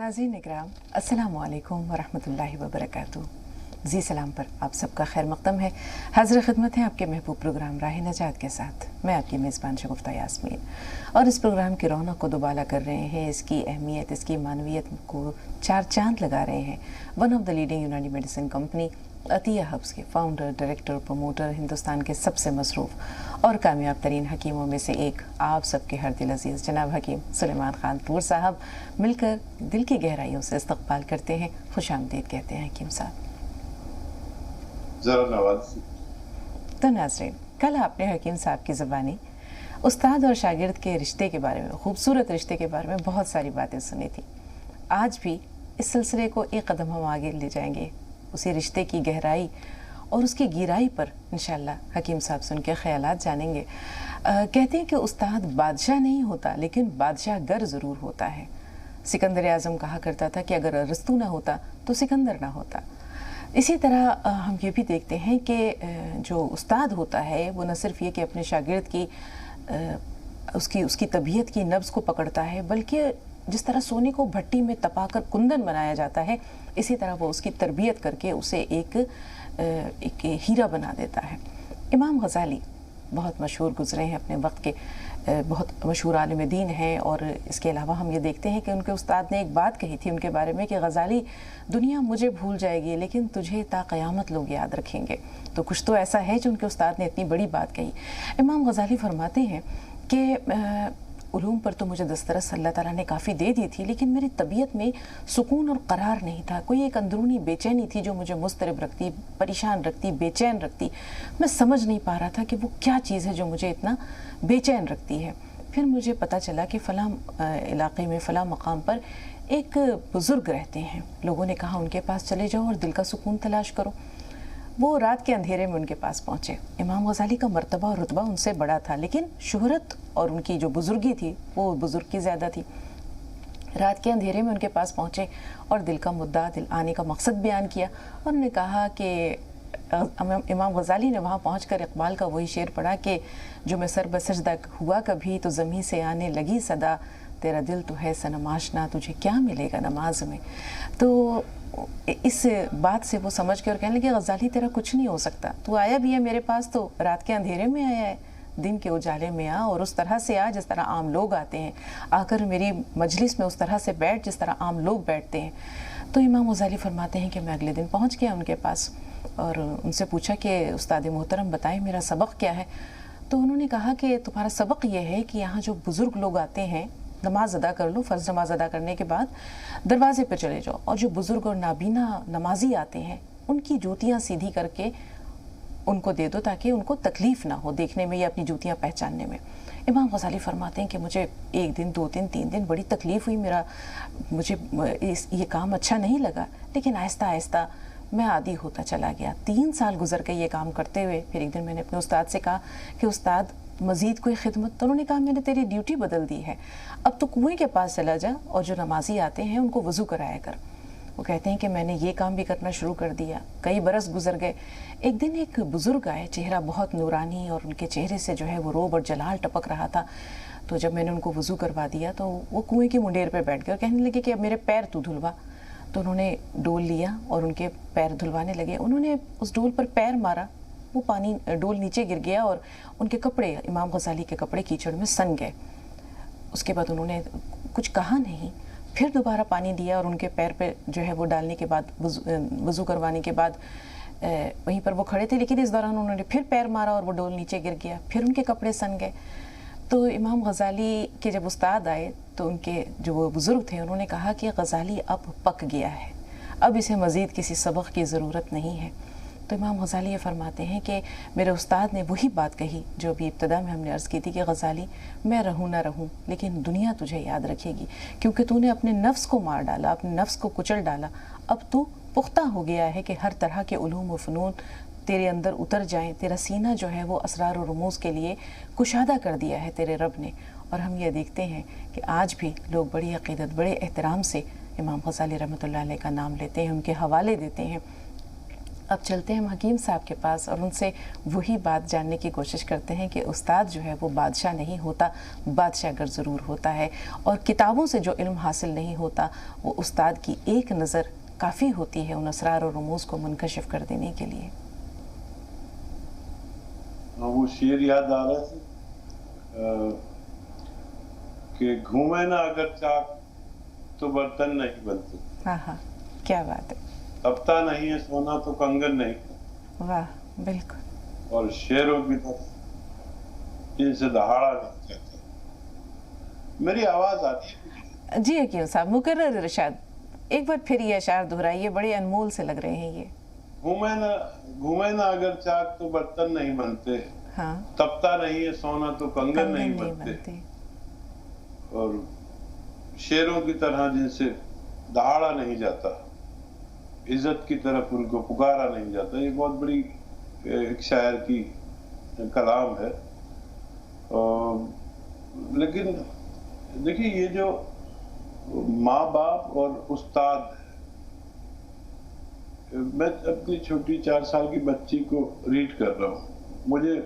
नाज़रीन इकराम, अस्सलामु अलैकुम वरहमतुल्लाहि वबरकातुहू। जी सलाम पर आप सबका खैर मक़दम है। हाज़िर खिदमत है आपके महबूब प्रोग्राम राह नजात के साथ। मैं आपकी मेज़बान शगुफ्ता यास्मीन, और इस प्रोग्राम की रौनक को दोबाला कर रहे हैं, इसकी अहमियत, इसकी मानवियत को चार चांद लगा रहे हैं वन ऑफ द लीडिंग यूनानी मेडिसिन कंपनी अतिया हब्स के फाउंडर, डायरेक्टर, प्रमोटर, हिंदुस्तान के सबसे मसरूफ़ और कामयाब तरीन हकीमों में से एक, आप सबके हर दिल अजीज़ जनाब हकीम सुलेमान खान तूर साहब। मिलकर दिल की गहराइयों से इस्तक़बाल करते हैं, खुशामदीद कहते हैं हकीम साहब। तो नाज़रीन, कल आपने हकीम साहब की ज़बानी उस्ताद और शागिर्द के रिश्ते के बारे में, खूबसूरत रिश्ते के बारे में बहुत सारी बातें सुनी थी। आज भी इस सिलसिले को एक कदम हम आगे ले जाएंगे, उसी रिश्ते की गहराई और उसकी गिराई पर इंशाअल्लाह हकीम साहब से उनके ख़यालात जानेंगे। कहते हैं कि उस्ताद बादशाह नहीं होता, लेकिन बादशाह गर ज़रूर होता है। सिकंदर आज़म कहा करता था कि अगर अरस्तू ना होता तो सिकंदर ना होता। इसी तरह हम ये भी देखते हैं कि जो उस्ताद होता है वो न सिर्फ ये कि अपने शागिर्द की उसकी तबीयत की नब्ज़ को पकड़ता है, बल्कि जिस तरह सोने को भट्टी में तपाकर कुंदन बनाया जाता है, इसी तरह वो उसकी तरबियत करके उसे एक हीरा बना देता है। इमाम गज़ाली बहुत मशहूर गुज़रे हैं अपने वक्त के, बहुत मशहूर आलिम दीन हैं, और इसके अलावा हम ये देखते हैं कि उनके उस्ताद ने एक बात कही थी उनके बारे में कि गज़ाली, दुनिया मुझे भूल जाएगी लेकिन तुझे ता क़यामत लोग याद रखेंगे। तो कुछ तो ऐसा है जो उनके उस्ताद ने इतनी बड़ी बात कही। इमाम गज़ाली फरमाते हैं कि उलूम पर तो मुझे दस्तरस अल्लाह ताला ने काफ़ी दे दी थी, लेकिन मेरी तबीयत में सुकून और करार नहीं था। कोई एक अंदरूनी बेचैनी थी जो मुझे मुस्तरब रखती, परेशान रखती, बेचैन रखती। मैं समझ नहीं पा रहा था कि वो क्या चीज़ है जो मुझे इतना बेचैन रखती है। फिर मुझे पता चला कि फ़लाँ इलाक़े में, फ़लाँ मकाम पर एक बुज़ुर्ग रहते हैं। लोगों ने कहा उनके पास चले जाओ और दिल का सुकून तलाश करो। वो रात के अंधेरे में उनके पास पहुँचे। इमाम गज़ाली का मर्तबा और रुतबा उनसे बड़ा था, लेकिन शोहरत और उनकी जो बुज़ुर्गी थी वो बुज़ुर्ग की ज़्यादा थी। रात के अंधेरे में उनके पास पहुँचे और दिल का मुद्दा, दिल आने का मकसद बयान किया, और उन्होंने कहा कि इमाम गज़ाली ने वहाँ पहुँचकर इक़बाल का वही शेर पढ़ा कि जो मैं सर बसजदा हुआ कभी तो ज़मीं से आने लगी सदा, तेरा दिल तो है सनम आशना, तुझे क्या मिलेगा नमाज में। तो इस बात से वो समझ के और कहने लगे, गज़ाली तेरा कुछ नहीं हो सकता, तू आया भी है मेरे पास तो रात के अंधेरे में आया है, दिन के उजाले में आ, और उस तरह से आ जिस तरह आम लोग आते हैं, आकर मेरी मजलिस में उस तरह से बैठ जिस तरह आम लोग बैठते हैं। तो इमाम गज़ाली फरमाते हैं कि मैं अगले दिन पहुँच गया उनके पास और उनसे पूछा कि उस्ताद मोहतरम बताएं मेरा सबक क्या है। तो उन्होंने कहा कि तुम्हारा सबक ये है कि यहाँ जो बुज़ुर्ग लोग आते हैं, नमाज अदा कर लो, फ़र्ज़ नमाज अदा करने के बाद दरवाज़े पर चले जाओ, और जो बुज़ुर्ग और नाबीना नमाजी आते हैं उनकी जूतियाँ सीधी करके उनको दे दो, ताकि उनको तकलीफ़ ना हो देखने में या अपनी जूतियाँ पहचानने में। इमाम गज़ाली फरमाते हैं कि मुझे एक दिन, 2 दिन, 3 दिन बड़ी तकलीफ़ हुई, मुझे ये काम अच्छा नहीं लगा, लेकिन आहिस्ता आहिस्ता मैं आदी होता चला गया। 3 साल गुजर गए ये काम करते हुए। फिर एक दिन मैंने अपने उस्ताद से कहा कि उस्ताद मज़ीद कोई खिदमत? तो उन्होंने कहा मैंने तेरी ड्यूटी बदल दी है, अब तो कुएँ के पास चला जा और जो नमाजी आते हैं उनको वज़ू कराया कर। वो कहते हैं कि मैंने ये काम भी करना शुरू कर दिया। कई बरस गुजर गए। एक दिन एक बुज़ुर्ग आए, चेहरा बहुत नूरानी, और उनके चेहरे से जो है वो रोब और जलाल टपक रहा था। तो जब मैंने उनको वज़ू करवा दिया तो वो कुएँ की मुंडेर पर बैठ गए और कहने लगे कि अब मेरे पैर तू धुलवा। तो उन्होंने डोल लिया और उनके पैर धुलवाने लगे। उन्होंने उस डोल पर पैर मारा, वो पानी, डोल नीचे गिर गया और उनके कपड़े, इमाम गज़ाली के कपड़े कीचड़ में सन गए। उसके बाद उन्होंने कुछ कहा नहीं, फिर दोबारा पानी दिया और उनके पैर पे जो है वो डालने के बाद, वज़ू करवाने के बाद वहीं पर वो खड़े थे, लेकिन इस दौरान उन्होंने फिर पैर मारा और वो डोल नीचे गिर गया, फिर उनके कपड़े सन गए। तो इमाम गज़ाली के जब उस्ताद आए तो उनके जो वो बुज़ुर्ग थे उन्होंने कहा कि गज़ाली अब पक गया है, अब इसे मज़ीद किसी सबक की ज़रूरत नहीं है। तो इमाम गज़ाली ये फरमाते हैं कि मेरे उस्ताद ने वही बात कही जो अभी इब्तिदा में हमने अर्ज़ की थी कि गज़ाली, मैं रहूँ ना रहूँ लेकिन दुनिया तुझे याद रखेगी, क्योंकि तूने अपने नफ्स को मार डाला, अपने नफ्स को कुचल डाला। अब तू पुख्ता हो गया है कि हर तरह के उलूम व फ़नून तेरे अंदर उतर जाएं। तेरा सीना जो है वो असरार और रमूज़ के लिए कुशादा कर दिया है तेरे रब ने। और हम ये देखते हैं कि आज भी लोग बड़ी अक़ीदत, बड़े एहतराम से इमाम गज़ाली रहमतुल्लाह अलैह का नाम लेते हैं, उनके हवाले देते हैं। اب چلتے ہیں ہم حکیم صاحب کے پاس اور ان سے وہی بات جاننے کی کوشش کرتے ہیں کہ استاد جو ہے وہ بادشاہ نہیں ہوتا، بادشاہ گر ضرور ہوتا ہے، اور کتابوں سے جو علم حاصل نہیں ہوتا وہ استاد کی ایک نظر کافی ہوتی ہے ان اسرار اور رموز کو منکشف کر دینے کے لیے۔ وہ شعر یاد آ رہا ہے کہ گھومے نہ اگر چاک تو برتن نہیں بنتے، ہاں ہاں، کیا بات ہے، تپتا نہیں ہے سونا تو کنگن نہیں، واہ بالکل، اور شیروں کی طرح جن سے دہاڑا نہیں جاتا۔ میری آواز آتی ہے؟ جی حکیم صاحب، مکرر ارشاد، ایک بار پھر یہ اشعار دہرائیے، بڑے انمول سے لگ رہے ہیں یہ۔ گھومے نہ اگر چاک تو برتن نہیں بنتے، ہاں، تپتا نہیں ہے سونا تو کنگن نہیں بنتے، اور شیروں کی طرح جن سے دہاڑا نہیں جاتا، عزت کی طرف ان کو پکارا نہیں جاتا۔ یہ بہت بڑی ایک شاعر کی کلام ہے۔ لیکن دیکھیے یہ جو ماں باپ اور استاد ہے، میں اپنی چھوٹی 4 سال کی بچی کو ریڈ کر رہا ہوں، مجھے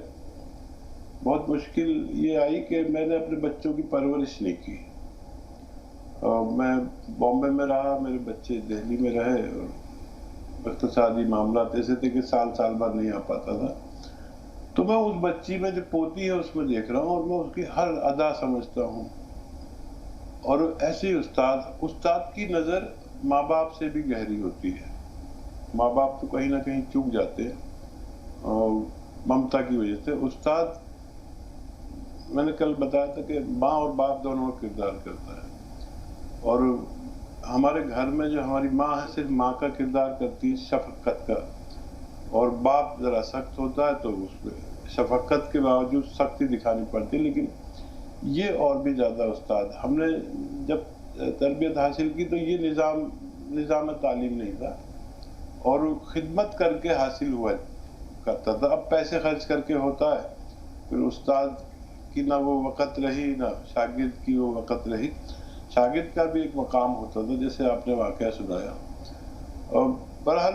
بہت مشکل یہ آئی کہ میں نے اپنے بچوں کی پرورش نہیں کی۔ میں بامبے میں رہا، میرے بچے دہلی میں رہے، اور اقتصادی معاملات ایسے تھے کہ سال بعد نہیں آ پاتا تھا۔ تو میں اس بچی میں جو پوتی ہے اس میں دیکھ رہا ہوں، اور میں اس کی ہر ادا سمجھتا ہوں۔ اور ایسے ہی استاد کی نظر ماں باپ سے بھی گہری ہوتی ہے۔ ماں باپ تو کہیں نہ کہیں چوک جاتے ہیں ممتا کی وجہ سے۔ استاد، میں نے کل بتایا تھا کہ ماں اور باپ دونوں کا کردار کرتا ہے، اور ہمارے گھر میں جو ہماری ماں ہے صرف ماں کا کردار کرتی ہے، شفقت کا، اور باپ ذرا سخت ہوتا ہے تو اس میں شفقت کے باوجود سختی دکھانی پڑتی ہے۔ لیکن یہ اور بھی زیادہ استاد، ہم نے جب تربیت حاصل کی تو یہ نظام تعلیم نہیں تھا، اور خدمت کر کے حاصل ہوا کرتا تھا۔ اب پیسے خرچ کر کے ہوتا ہے، پھر استاد کی نہ وہ وقت رہی نہ شاگرد کی وہ وقت رہی۔ شاگرد کا بھی ایک مقام ہوتا تھا، جیسے آپ نے واقعہ سنایا۔ اور بہرحال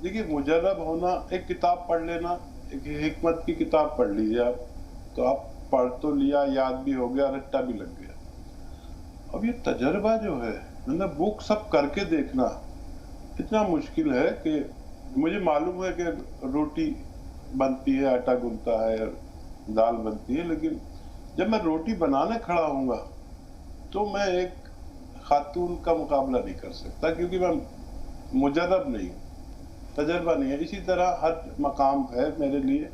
دیکھیے، مجرب ہونا، ایک کتاب پڑھ لینا، ایک حکمت کی کتاب پڑھ لیجیے آپ، تو آپ پڑھ تو لیا، یاد بھی ہو گیا، رٹا بھی لگ گیا۔ اب یہ تجربہ جو ہے، مطلب بک سب کر کے دیکھنا اتنا مشکل ہے کہ مجھے معلوم ہے کہ روٹی بنتی ہے، آٹا گنتا ہے، دال بنتی ہے، لیکن جب میں روٹی بنانے کھڑا ہوں گا تو میں ایک خاتون کا مقابلہ نہیں کر سکتا، کیونکہ میں مجرب نہیں ہوں، تجربہ نہیں ہے۔ اسی طرح ہر مقام ہے میرے لیے،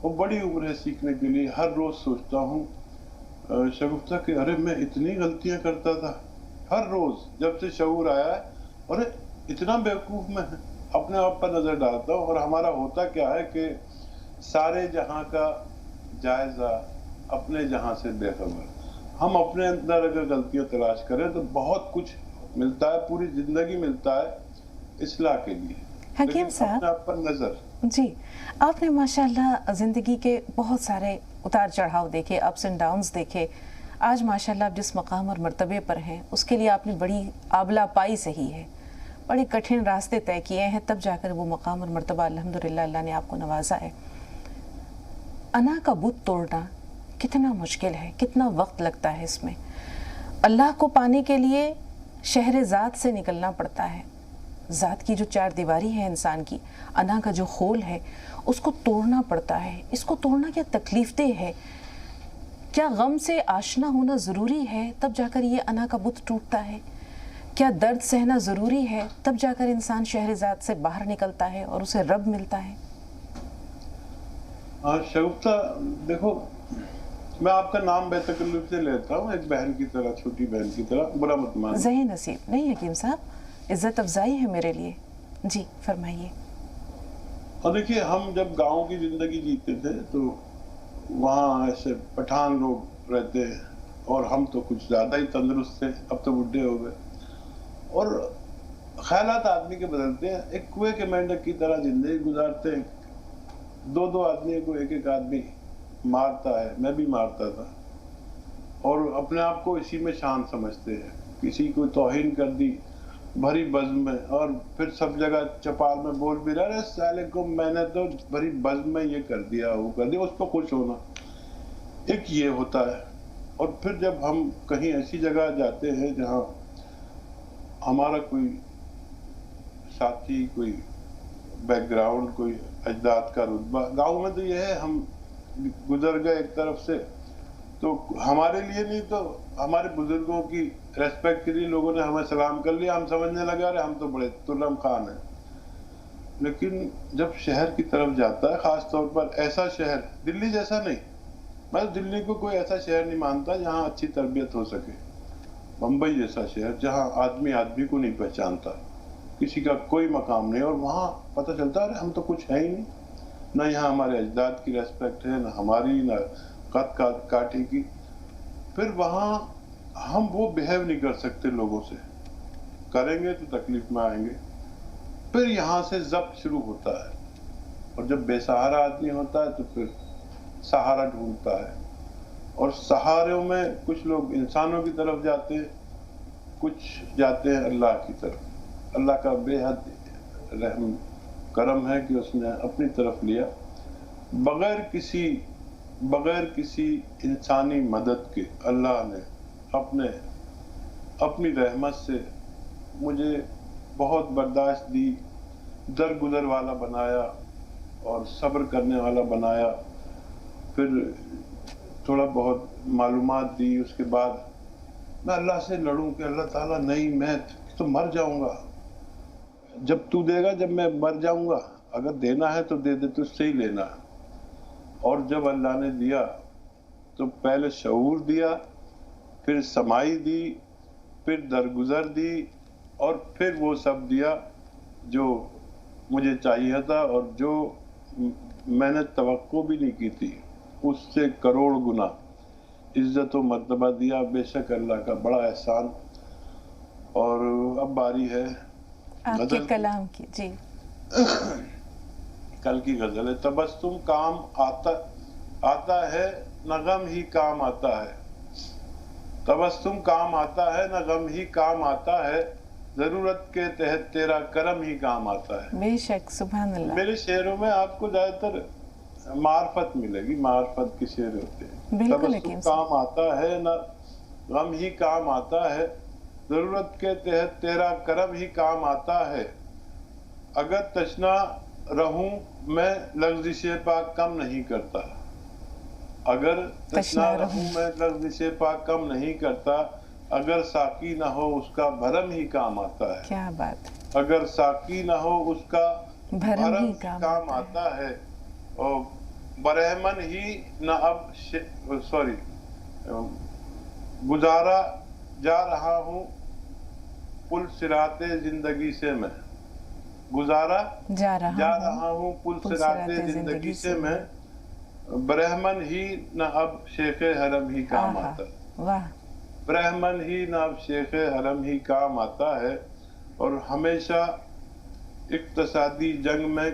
وہ بڑی عمر ہے سیکھنے کے لیے۔ ہر روز سوچتا ہوں شگفتہ کہ ارے میں اتنی غلطیاں کرتا تھا، ہر روز جب سے شعور آیا ہے، اور اتنا بیوقوف میں اپنے آپ پر نظر ڈالتا ہوں۔ اور ہمارا ہوتا کیا ہے کہ سارے جہاں کا جائزہ اپنے جہاں سے بے خبر۔ ہم اپنے اندر اگر غلطیاں تلاش کریں تو بہت کچھ ملتا ہے، پوری زندگی ملتا ہے اصلاح کے لیے۔ حکیم صاحب، اپنے آپ پر نظر، جی آپ نے ماشاءاللہ زندگی کے بہت سارے اتار چڑھاؤ دیکھے، اپس اینڈ ڈاؤنز دیکھے۔ آج ماشاءاللہ آپ جس مقام اور مرتبے پر ہیں اس کے لیے آپ نے بڑی آبلہ پائی سہی ہے، بڑے کٹھن راستے طے کیے ہیں، تب جا کر وہ مقام اور مرتبہ الحمدللہ اللہ نے آپ کو نوازا ہے۔ انا کا بت توڑنا کتنا مشکل ہے، کتنا وقت لگتا ہے اس میں۔ اللہ کو پانے کے لیے شہر ذات سے نکلنا پڑتا ہے، ذات کی جو 4 دیواری ہے انسان کی، انا کا جو خول ہے اس کو توڑنا پڑتا ہے۔ اس کو توڑنا کیا تکلیف دہ ہے؟ کیا غم سے آشنا ہونا ضروری ہے تب جا کر یہ انا کا بت ٹوٹتا ہے؟ کیا درد سہنا ضروری ہے تب جا کر انسان شہر ذات سے باہر نکلتا ہے اور اسے رب ملتا ہے؟ شگفتہ دیکھو، میں آپ کا نام بے تکلف سے لیتا ہوں، ایک بہن کی طرح، چھوٹی بہن کی طرح، برا مت مانو۔ ذہی نصیب نہیں حکیم صاحب، عزت افزائی ہے میرے لیے۔ جی فرمائیے۔ اور دیکھیے، ہم جب گاؤں کی زندگی جیتے تھے تو وہاں ایسے پٹھان لوگ رہتے ہیں، اور ہم تو کچھ زیادہ ہی تندرست تھے، اب تو بڈھے ہو گئے، اور خیالات آدمی کے بدلتے ہیں، ایک کنویں کے مینڈک کی طرح زندگی گزارتے ہیں۔ 2 آدمیوں کو ایک آدمی مارتا ہے، میں بھی مارتا تھا، اور اپنے آپ کو اسی میں شان سمجھتے ہیں۔ کسی کو توہین کر دی भरी बज़्म में, और फिर सब जगह चपाल में बोल भी रहा है, साले को मैंने तो भरी बज़्म में ये कर दिया, वो कर दिया, उस पर खुश होना, एक ये होता है। और फिर जब हम कहीं ऐसी जगह जाते हैं जहाँ हमारा कोई साथी, कोई बैकग्राउंड, कोई अजदाद का रुतबा, गाँव में तो ये है हम गुजर गए एक तरफ से, तो हमारे लिए नहीं तो हमारे बुजुर्गों की रेस्पेक्ट के लिए लोगों ने हमें सलाम कर लिया, हम समझने लगे अरे हम तो बड़े तुर्रम खान हैं। लेकिन जब शहर की तरफ जाता है, खास तौर पर ऐसा शहर, दिल्ली जैसा नहीं, मैं दिल्ली को कोई ऐसा शहर नहीं मानता जहाँ अच्छी तरबियत हो सके, बम्बई जैसा शहर जहाँ आदमी आदमी को नहीं पहचानता, किसी का कोई मकाम नहीं, और वहाँ पता चलता है अरे हम तो कुछ है ही नहीं, ना यहाँ हमारे अजदाद की रेस्पेक्ट है, ना हमारी, ना कद काठी की। फिर वहाँ हम वो बिहेव नहीं कर सकते लोगों से, करेंगे तो तकलीफ में आएंगे। फिर यहाँ से जब्त शुरू होता है, और जब बेसहारा आदमी होता है तो फिर सहारा ढूंढता है, और सहारों में कुछ लोग इंसानों की तरफ जाते हैं, कुछ जाते हैं अल्लाह की तरफ। अल्लाह का बेहद रहम करम है कि उसने अपनी तरफ लिया, बगैर किसी इंसानी मदद के अल्लाह ने अपनी रहमत से मुझे बहुत बर्दाश्त दी, दरगुजर वाला बनाया और सब्र करने वाला बनाया। फिर थोड़ा बहुत मालूमात दी, उसके बाद मैं अल्लाह से लड़ूं कि अल्लाह ताला नहीं, मैं तो मर जाऊंगा, जब तू देगा, जब मैं मर जाऊंगा, अगर देना है तो दे दे, तुझसे ही लेना है। और जब अल्लाह ने दिया तो पहले शऊर दिया, फिर समाई दी, फिर दरगुजर दी, और फिर वो सब दिया जो मुझे चाहिए था और जो मैंने तवक्को भी नहीं की थी, उससे करोड़ गुना इज्जत व मर्तबा दिया। बेशक अल्लाह का बड़ा एहसान। और अब बारी है आपके कलाम की। जी कल की गजल है, तबस्सुम काम आता है न गम ही काम आता है, तबस्सुम काम आता है न गम ही काम आता है, जरूरत के तहत तेरा करम ही काम आता है। बेशक, सुभान अल्लाह। मेरे शेरों में आपको ज्यादातर मार्फत मिलेगी, मार्फत के शेर होते हैं। तबस्सुम काम आता है न गम ही काम आता है, जरूरत के तहत तेरा करम ही काम आता है, अगर तशना रहूं मैं लफ्ज़िशे पाक कम नहीं करता, अगर तशना रहूं मैं लफ्ज़िशे पाक कम नहीं करता, अगर साकी ना हो उसका भरम ही काम आता है। क्या बात। अगर साकी ना हो उसका भरम ही काम आता है, और बरहमन ही न अब गुजारा जा रहा हूँ पुल सिराते जिंदगी से मैं, गुजारा जा रहा हूँ पुल सिराते जिंदगी से मैं, ब्रह्मन ही न अब शेखे हरम ही काम आता है। वाह। ब्रह्मन ही न अब शेखे हरम ही काम आता है। और हमेशा इक्तसादी जंग में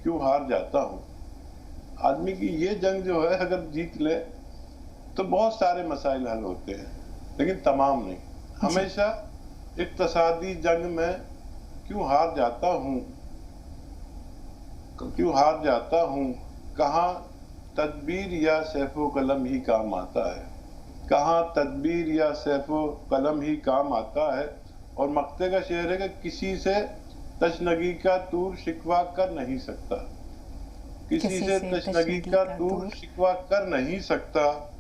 क्यों हार जाता हूँ। आदमी की ये जंग जो है अगर जीत ले तो बहुत सारे मसाइल हल होते हैं, लेकिन तमाम नहीं। हमेशा इक्तसादी जंग में क्यों हार जाता हूँ, कहाँ तदबीर या सैफो कलम ही काम आता है, कहाँ तदबीर या सैफो कलम ही काम आता है। और मक्ते का शेर है कि किसी से तशनगी का तूर शिकवा कर नहीं सकता, किसी से तशनगी का तूर शिकवा कर नहीं सकता,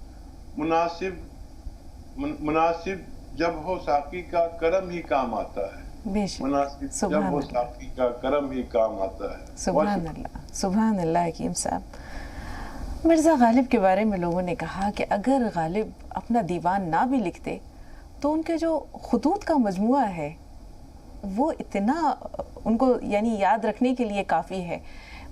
मुनासिब जब हो साकी का करम ही काम आता है, मुनासिब जब हो साकी का करम ही काम आता है। सुभान अल्लाह, सुभान अल्लाह। हकीम साहब, मिर्ज़ा गालिब के बारे में लोगों ने कहा कि अगर गालिब अपना दीवान ना भी लिखते तो उनके जो खुतूत का मजमुआ है वो इतना उनको यानी याद रखने के लिए काफ़ी है,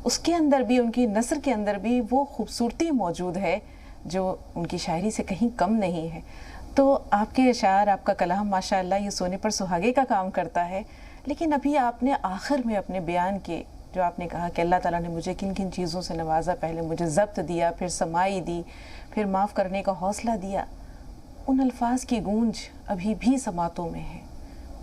उसके अंदर भी, उनकी नस्र के अंदर भी वो खूबसूरती मौजूद है जो उनकी शायरी से कहीं कम नहीं है। तो आपके अशार, आपका कलाम माशाअल्लाह ये सोने पर सुहागे का काम करता है। लेकिन अभी आपने आखिर में अपने बयान के जो आपने कहा कि अल्लाह ताला ने मुझे किन किन चीज़ों से नवाजा, पहले मुझे ज़ब्त दिया, फिर समाई दी, फिर माफ़ करने का हौसला दिया, उन अल्फाज की गूंज अभी भी समातों में है,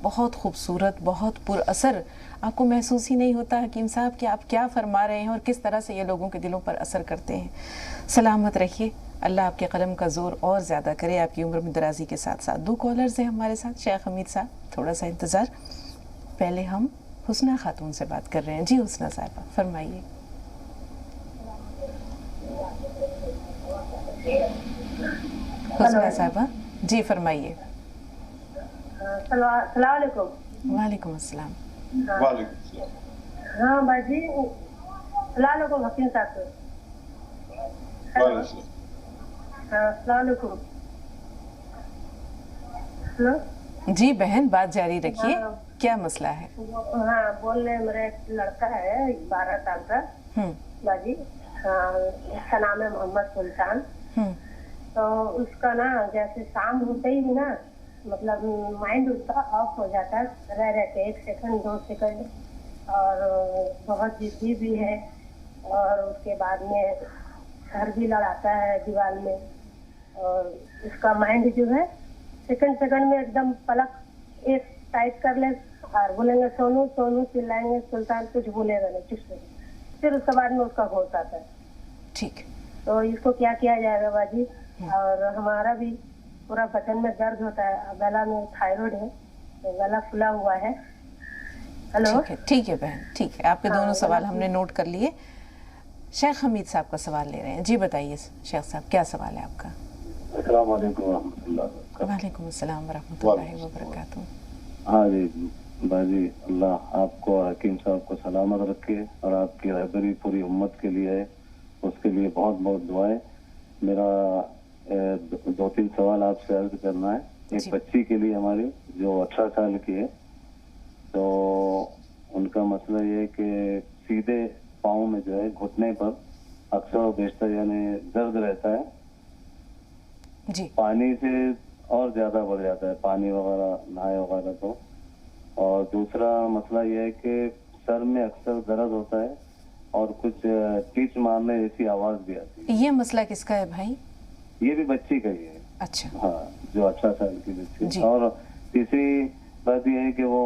बहुत खूबसूरत, बहुत पुरअसर। आपको महसूस ही नहीं होता हकीम साहब कि आप क्या फरमा रहे हैं और किस तरह से ये लोगों के दिलों पर असर करते हैं। सलामत रहिए, अल्लाह आपके कलम का ज़ोर और ज़्यादा करे, आपकी उम्र में दराजी के साथ साथ। 2 कॉलर्स हैं हमारे साथ। शेख हमीद साहब, थोड़ा सा इंतज़ार। पहले हम हुस्ना खातून से बात कर रहे हैं। जी हुस्ना साहिबा, फरमाइए। हुस्ना साहिबा, जी फरमाइए। अस्सलाम वालेकुम। वालेकुम अस्सलाम। वालेकुम सलाम। हाँ बाजी, अस्सलाम वालेकुम हकीम साहब। वालेकुम सलाम। हाँ अस्सलाम वालेकुम। हेलो। जी बहन, बात जारी रखिए। हाँ। क्या मसला है? हाँ बोल रहे, मेरा एक लड़का है 12 साल का बाजी। हाँ, उसका नाम है मोहम्मद सुल्तान। तो उसका ना जैसे शाम होते ही ना, मतलब माइंड उसका ऑफ हो जाता है, रह के 1 सेकंड 2 सेकंड, और बहुत जिद्दी भी है। और उसके बाद में सर भी लड़ाता है दीवार में। और उसका माइंड जो है सेकंड में एकदम पलक एक टाइट कर ले और बोलेंगे सोनू सोनू, चिल्लाएंगे, सुल्तान कुछ बोलेगा नहीं, चुप से। फिर उसके बाद में उसका होश आता है। ठीक। तो इसको क्या किया जाएगा बाजी? और हमारा भी पूरा बदन में दर्द होता है, गला में थायराइड है, तो गला फुला हुआ है। हेलो। ठीक है बहन, ठीक है। आपके दोनों सवाल हमने नोट कर लिए। शेख हमीद साहब का सवाल ले रहे हैं। जी बताइए शेख साहब, क्या सवाल है आपका? अस्सलाम वालेकुम रहमतुल्लाह। वालेकुम अस्सलाम वरहमतुल्लाहि वबरकातुहू। हाँ जी बाजी, अल्लाह आपको और हकीम साहब को सलामत रखे और आपकी रहबरी पूरी उम्मत के लिए है, उसके लिए बहुत बहुत दुआएं। मेरा 2-3 सवाल आपसे अर्ज करना है। एक बच्ची के लिए हमारी जो 18 साल की है, तो उनका मसला ये है कि सीधे पाँव में जो है घुटने पर अक्सर और बेशतर यानी दर्द रहता है जी। पानी से और ज्यादा बढ़ जाता है, पानी वगैरह नहाए वगैरह तो। और दूसरा मसला ये है कि सर में अक्सर दर्द होता है और कुछ टीच मारने जैसी आवाज भी आती है। ये मसला किसका है भाई? ये भी बच्ची का ही है। अच्छा। हाँ, जो 18 साल की बच्ची। और तीसरी बात ये है कि वो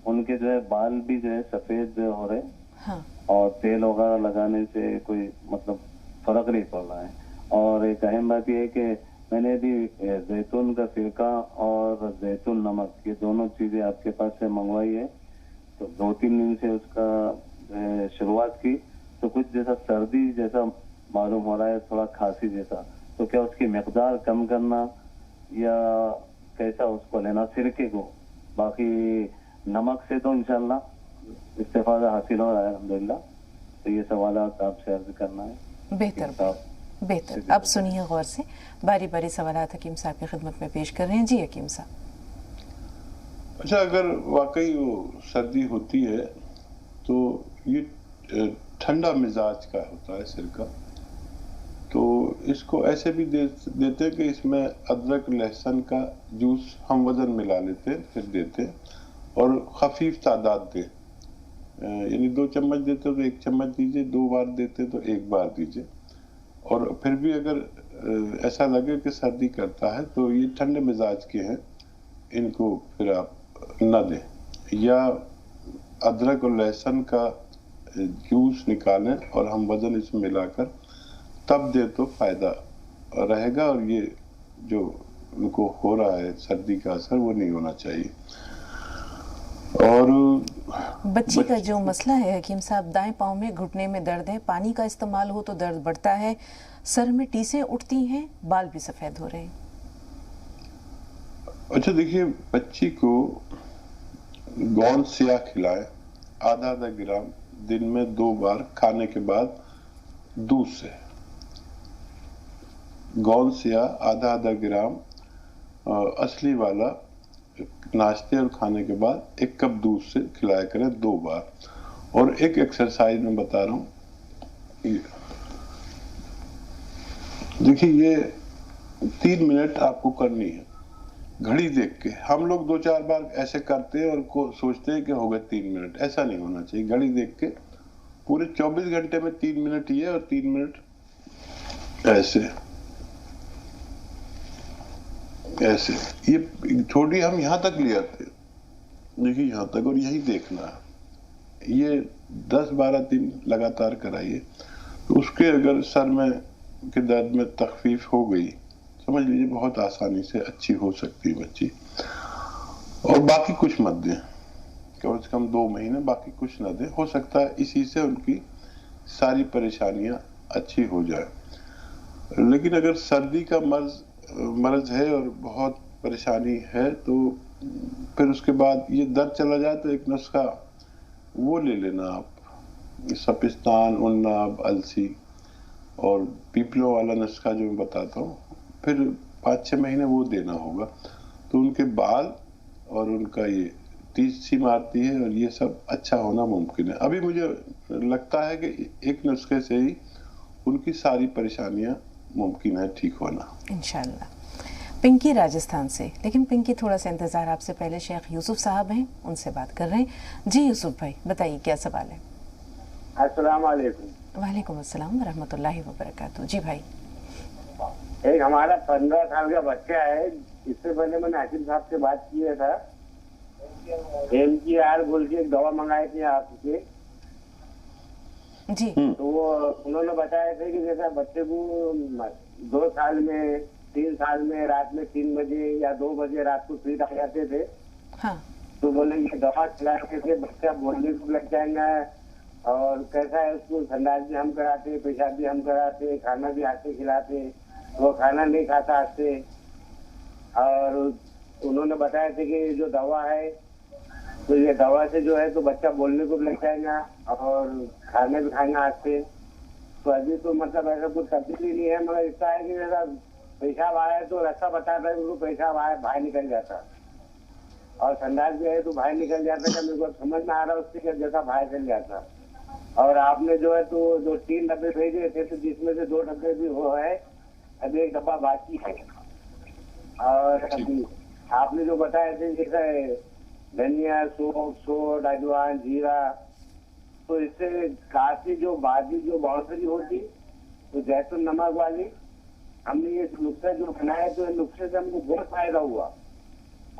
उनके जो है बाल भी जो है सफेद हो रहे। हाँ। और तेल वगैरह लगाने से कोई मतलब फर्क नहीं पड़ रहा है। और एक अहम बात यह है कि मैंने भी जैतून का सिरका और जैतून नमक, ये दोनों चीजें आपके पास से मंगवाई है। तो 2-3 दिन से उसका शुरुआत की, तो कुछ जैसा सर्दी जैसा मालूम हो रहा है, थोड़ा खांसी जैसा। तो क्या उसकी मिकदार कम करना या कैसा उसको लेना सिरके को? बाकी नमक से तो इंशाल्लाह इस्तेफादा हासिल हो रहा है अल्हम्दुलिल्लाह। तो ये सवाल आपसे अर्ज करना है। बेहतर। अब सुनिए गौर से, बारी बारी सवालात हकीम साहब की खिदमत में पेश कर रहे हैं। जी हकीम साहब। अच्छा, अगर वाकई वो सर्दी होती है तो ये ठंडा मिजाज का होता है सिरका, तो इसको ऐसे भी देते कि इसमें अदरक लहसुन का जूस हम वजन मिला लेते फिर देते, और खफीफ तादाद दे, यानी 2 चम्मच देते तो 1 चम्मच दीजिए, 2 बार देते तो 1 बार दीजिए। और फिर भी अगर ऐसा लगे कि सर्दी करता है तो ये ठंडे मिजाज के हैं, इनको फिर आप न दें, या अदरक और लहसुन का जूस निकालें और हम वजन इसमें मिलाकर तब दे तो फायदा रहेगा, और ये जो उनको हो रहा है सर्दी का असर वो नहीं होना चाहिए। और बच्ची का जो मसला है हकीम साहब, दाएं पाँव में घुटने में दर्द है, पानी का इस्तेमाल हो तो दर्द बढ़ता है, सर में टीसें उठती हैं, बाल भी सफेद हो रहे हैं। अच्छा देखिए, बच्ची को गोंद सिया खिलाएं, आधा ग्राम दिन में 2 बार खाने के बाद दूध से। गोंद सिया आधा ग्राम असली वाला नाश्ते और खाने के बाद 1 कप दूध से खिलाया करें 2 बार। और एक एक्सरसाइज में बता रहा हूँ, देखिए ये 3 मिनट आपको करनी है, घड़ी देख के। हम लोग 2-4 बार ऐसे करते हैं और सोचते हैं कि हो गए 3 मिनट, ऐसा नहीं होना चाहिए। घड़ी देख के पूरे 24 घंटे में 3 मिनट ये और 3 मिनट ऐसे। ऐसे ये छोटी हम यहाँ तक ले आते हैं, देखिए यहाँ तक, और यही देखना है। ये 10-12 दिन लगातार कराइए, तो उसके अगर सर में के दर्द में तखफीफ हो गई, समझ लीजिए बहुत आसानी से अच्छी हो सकती है बच्ची। और बाकी कुछ मत दें, कम से कम 2 महीने बाकी कुछ ना दें, हो सकता है इसी से उनकी सारी परेशानियां अच्छी हो जाए। लेकिन अगर सर्दी का मर्ज है और बहुत परेशानी है, तो फिर उसके बाद ये दर्द चला जाए तो एक नुस्खा वो ले लेना आप, सपिस्तान, उन्नाब, अलसी और पीपलों वाला नुस्खा जो मैं बताता हूँ, फिर 5-6 महीने वो देना होगा, तो उनके बाल और उनका ये टीसी मारती है और ये सब अच्छा होना मुमकिन है। अभी मुझे लगता है कि एक नुस्खे से ही उनकी सारी परेशानियां मुमकिन है ठीक होना इंशाल्लाह। पिंकी राजस्थान से, लेकिन पिंकी थोड़ा सा इंतज़ार, आपसे पहले शेख यूसुफ साहब हैं, उनसे बात कर रहे हैं। जी यूसुफ भाई बताइए क्या सवाल है। अस्सलाम वालेकुम। वालेकुम अस्सलाम व रहमतुल्लाहि व बरकातुहू। जी भाई। एक हमारा 15 साल का बच्चा है, इससे पहले मैंने हकीम साहब से बात किया था, MGR बोल के एक दवा मंगाई थी आपसे, जी तो वो उन्होंने बताया था कि जैसा बच्चे को 2 साल में 3 साल में रात में 3 बजे या 2 बजे रात को फिर आ जाते थे, हाँ तो बोले ये दवा खिलाने से बच्चा बोलने को लग जाएगा, और कैसा है उसको संडास भी हम कराते, पेशाब भी हम कराते, खाना भी हाथ से खिलाते, वो खाना नहीं खाता हाथ से। और उन्होंने बताया था कि जो दवा है, तो ये दवा से जो है तो बच्चा बोलने को भी लग जाएगा और खाना भी खाएगा हाथ से। तो अभी तो मतलब ऐसा कुछ तब्दीली नहीं है, मगर इतना है कि जैसा पेशाब आया तो रास्ता बताता है, उनको पेशाब आया बाहर निकल जाता, और संडास भी है तो बाहर निकल जाता है, मेरे को समझ में आ रहा है उससे जैसा बाहर चल जाता। और आपने जो है तो जो 3 डब्बे भेजे थे, तो जिसमें से 2 डब्बे भी वो है, अभी 1 डब्बा बाकी है। और अभी आपने जो बताया थे जैसे धनिया, सोड, अजवाइन, जीरा, तो इससे काफी जो बादी जो बांसुरी होती, तो जैतून नमक वाली, हमने ये नुस्खा जो बनाया तो नुस्खे से हमको बहुत फायदा हुआ,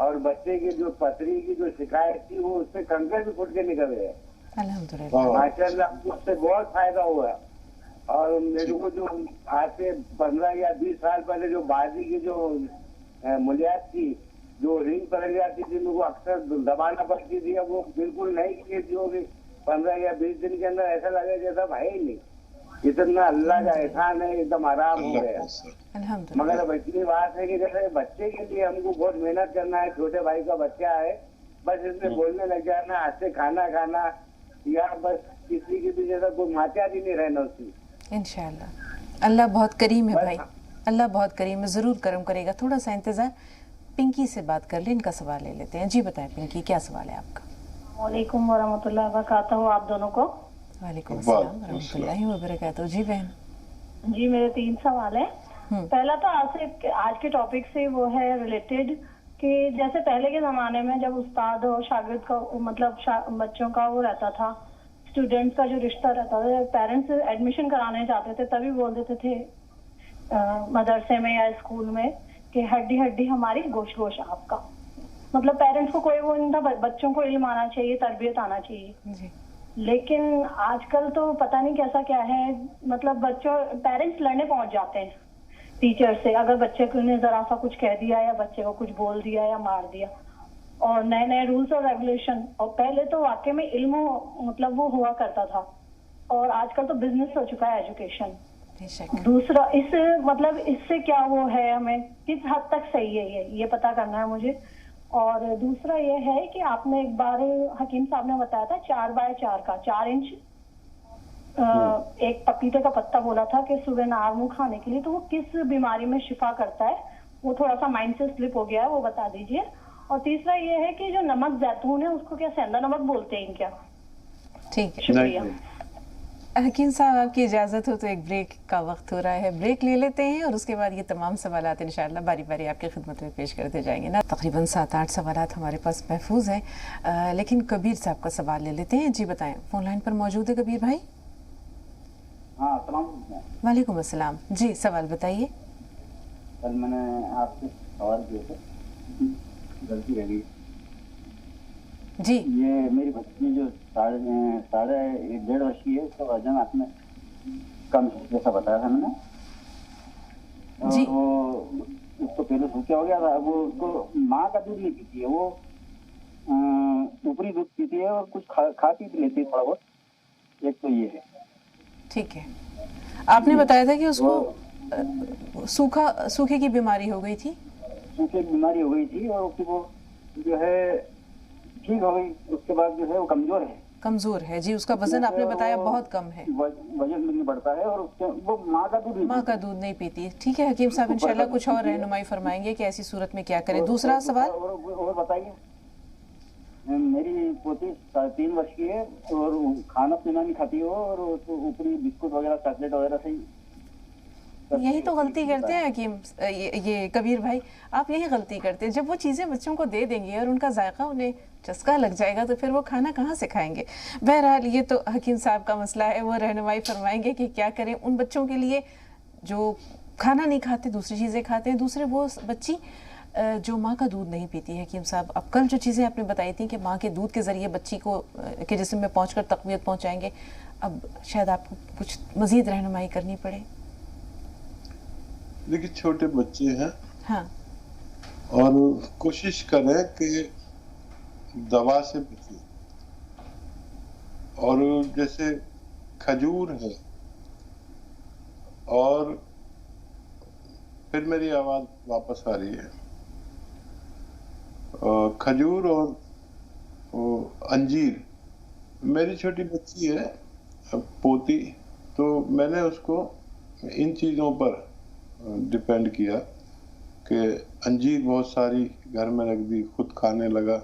और बच्चे की जो पथरी की जो शिकायत थी वो उससे कंकर भी फुट के निकल गए अल्हम्दुलिल्लाह। माशाल्लाह, उससे बहुत फायदा हुआ। और मेरे को जो आज से 15 या 20 साल पहले जो बाजी की जो मुलियात थी, जो रिंग पड़ जाती थी, मेरे को अक्सर दबाना पड़ती थी, अब वो बिल्कुल नहीं की थी, वो भी 15 या 20 दिन के अंदर ऐसा लगे जैसा भाई नहीं, इतना अल्लाह का एहसान है, एकदम आराम हो गया। अल्हम्दुलिल्लाह। मगर अब इतनी बात है कि जैसे बच्चे के लिए हमको बहुत मेहनत करना है, छोटे भाई का बच्चा है, बस इसमें बोलने लग जाना, हाथ से खाना खाना, या बस किसी की भी जैसा कोई माचा भी नहीं रहना उसकी। इंशाल्लाह अल्लाह बहुत करीम है भाई, अल्लाह बहुत करीम है, ज़रूर करम करेगा। थोड़ा सा इंतज़ार, पिंकी से बात कर ले, इनका सवाल ले लेते हैं। जी बताएं पिंकी, क्या सवाल है आपका। वालेकुम वरहमतुल्लाहि वबरकातुहू आप दोनों को। वालेकुम अस्सलाम वरहमतुल्लाहि वबरकातुहू। जी बहन। जी मेरे 3 सवाल है। पहला तो आज के टॉपिक से वो है रिलेटेड कि जैसे पहले के ज़माने में जब उस्ताद और शागिर्द का मतलब बच्चों का वो रहता था, स्टूडेंट्स का जो रिश्ता रहता था, पेरेंट्स एडमिशन कराने जाते थे तभी बोल देते थे मदरसे में या स्कूल में कि हड्डी हड्डी हमारी गोश गोश आपका। मतलब पेरेंट्स को कोई वो नहीं था, बच्चों को इल्म आना चाहिए, तरबियत आना चाहिए जी। लेकिन आजकल तो पता नहीं कैसा क्या है, मतलब बच्चों पेरेंट्स लड़ने पहुंच जाते हैं टीचर से, अगर बच्चे को ने जरा सा कुछ कह दिया या बच्चे को कुछ बोल दिया या मार दिया, और नए नए रूल्स और रेगुलेशन। और पहले तो वाकई में इल्म मतलब वो हुआ करता था, और आजकल तो बिजनेस हो चुका है एजुकेशन। दूसरा इस मतलब इससे क्या वो है, हमें किस हद तक सही है ये पता करना है मुझे। और दूसरा ये है कि आपने एक बार हकीम साहब ने बताया था 4x4 का 4 इंच एक पपीते का पत्ता बोला था कि सुबह नार मुंह खाने के लिए, तो वो किस बीमारी में शिफा करता है, वो थोड़ा सा माइंड से स्लिप हो गया है, वो बता दीजिए। और तीसरा ये है कि जो नमक जैतून है उसको क्या सेंधा नमक बोलते हैं क्या? ठीक है, शुक्रिया। हकीम साहब आपकी इजाज़त हो तो एक ब्रेक का वक्त हो रहा है, ब्रेक ले लेते हैं और उसके बाद ये तमाम सवालात इंशाअल्लाह बारी बारी आपकी खिदमत में पेश करते जाएंगे ना। तकरीबन 7-8 सवालात हमारे पास महफूज हैं, लेकिन कबीर साहब का सवाल ले लेते हैं। जी बताएं, फ़ोन लाइन पर मौजूद है कबीर भाई। हाँ, वालेकुम अस्सलाम। जी सवाल बताइए। कल मैंने आपसे सवाल जो है गलती रह गई जी। ये मेरी बच्ची जो 1.5 वर्ष की है, उसका वजन आपने कम जैसा बताया था मैंने, जी। वो उसको पहले क्या हो गया था, वो उसको माँ का दूध नहीं पीती है, वो ऊपरी दूध पीती है और कुछ खा पी लेती है थोड़ा बहुत। एक तो ये है। ठीक है, आपने बताया था कि उसको सूखे की बीमारी हो गई थी। सूखे की बीमारी हो गई थी और वो जो है ठीक हो गई, उसके बाद जो है वो कमजोर है जी। उसका वजन आपने बताया बहुत कम है, वजन नहीं बढ़ता है और वो माँ का दूध नहीं पीती। ठीक है हकीम साहब, इंशाल्लाह कुछ और रहनुमाई फरमाएंगे कि ऐसी सूरत में क्या करें। दूसरा सवाल और बताइए। मेरी पोती 3.5 वर्ष की है और खाना पीना नहीं खाती हो और ऊपरी बिस्कुट वगैरह चॉकलेट वगैरह से यही तो गलती करते हैं हकीम, ये कबीर भाई, आप यही गलती करते हैं। जब वो चीज़ें बच्चों को दे देंगे और उनका जायका उन्हें चस्का लग जाएगा तो फिर वो खाना कहाँ से खाएंगे। बहरहाल ये तो हकीम साहब का मसला है, वो रहनुमाई फरमाएंगे कि क्या करें उन बच्चों के लिए जो खाना नहीं खाते, दूसरी चीज़ें खाते हैं। दूसरे वो बच्ची जो माँ का दूध नहीं पीती है। हकीम साहब, अब कल जो चीज़ें आपने बताई थी कि माँ के दूध के ज़रिए बच्ची को के जिस्म में पहुँच कर तक़वियत पहुँचाएंगे, अब शायद आपको कुछ मज़ीद रहनुमाई करनी पड़े। देखिए छोटे बच्चे हैं, हाँ, और कोशिश करें कि दवा से बचें। और जैसे खजूर है, और फिर मेरी आवाज वापस आ रही है, खजूर और अंजीर। मेरी छोटी बच्ची है पोती, तो मैंने उसको इन चीज़ों पर डिपेंड किया कि अंजीर बहुत सारी घर में रख दी, खुद खाने लगा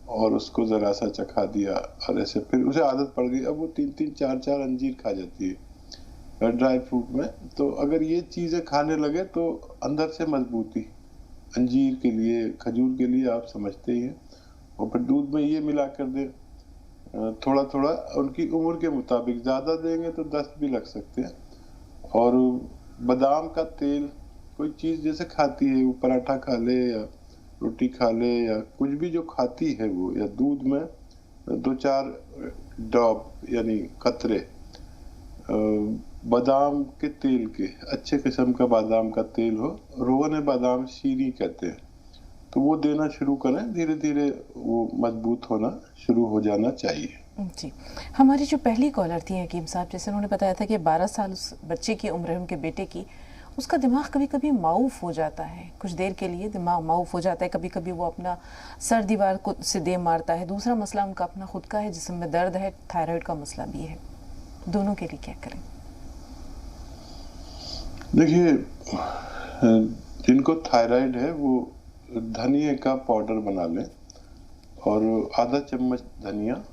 और उसको ज़रा सा चखा दिया, और ऐसे फिर उसे आदत पड़ गई। अब वो 3-3, 4-4 अंजीर खा जाती है ड्राई फ्रूट में। तो अगर ये चीज़ें खाने लगे तो अंदर से मजबूती अंजीर के लिए, खजूर के लिए आप समझते ही हैं। और फिर दूध में ये मिला कर दे थोड़ा थोड़ा, उनकी उम्र के मुताबिक, ज़्यादा देंगे तो दस्त भी लग सकते हैं। और बादाम का तेल, कोई चीज़ जैसे खाती है, वो पराठा खा ले या रोटी खा ले या कुछ भी जो खाती है वो, या दूध में 2-4 ड्रॉप यानी कतरे बादाम के तेल के, अच्छे किस्म का बादाम का तेल हो, रोगन बादाम शीरी कहते हैं, तो वो देना शुरू करें। धीरे धीरे वो मजबूत होना शुरू हो जाना चाहिए। जी, हमारी जो पहली कॉलर थी हकीम साहब, जैसे उन्होंने बताया था कि 12 साल उस बच्चे की उम्र है, उनके बेटे की, उसका दिमाग कभी कभी माऊफ हो जाता है, कुछ देर के लिए दिमाग माऊफ हो जाता है, कभी कभी वो अपना सर दीवार को से दे मारता है। दूसरा मसला उनका अपना खुद का है, जिस्म में दर्द है, थायराइड का मसला भी है। दोनों के लिए क्या करें? देखिए, जिनको थायराइड है वो धनिया का पाउडर बना लें, और आधा चम्मच धनिया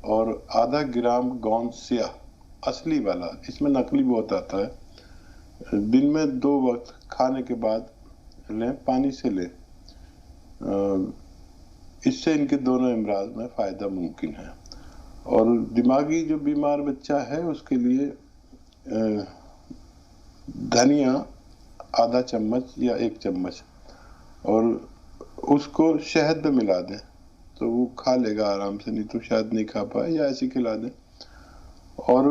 और आधा ग्राम गोंद सिया, असली वाला, इसमें नकली बहुत आता है, दिन में 2 वक्त खाने के बाद लें, पानी से लें। इससे इनके दोनों अमराज में फ़ायदा मुमकिन है। और दिमागी जो बीमार बच्चा है उसके लिए धनिया आधा चम्मच या 1 चम्मच, और उसको शहद में मिला दें तो वो खा लेगा आराम से, नहीं तो शायद नहीं खा पाए, या ऐसे खिला दें। और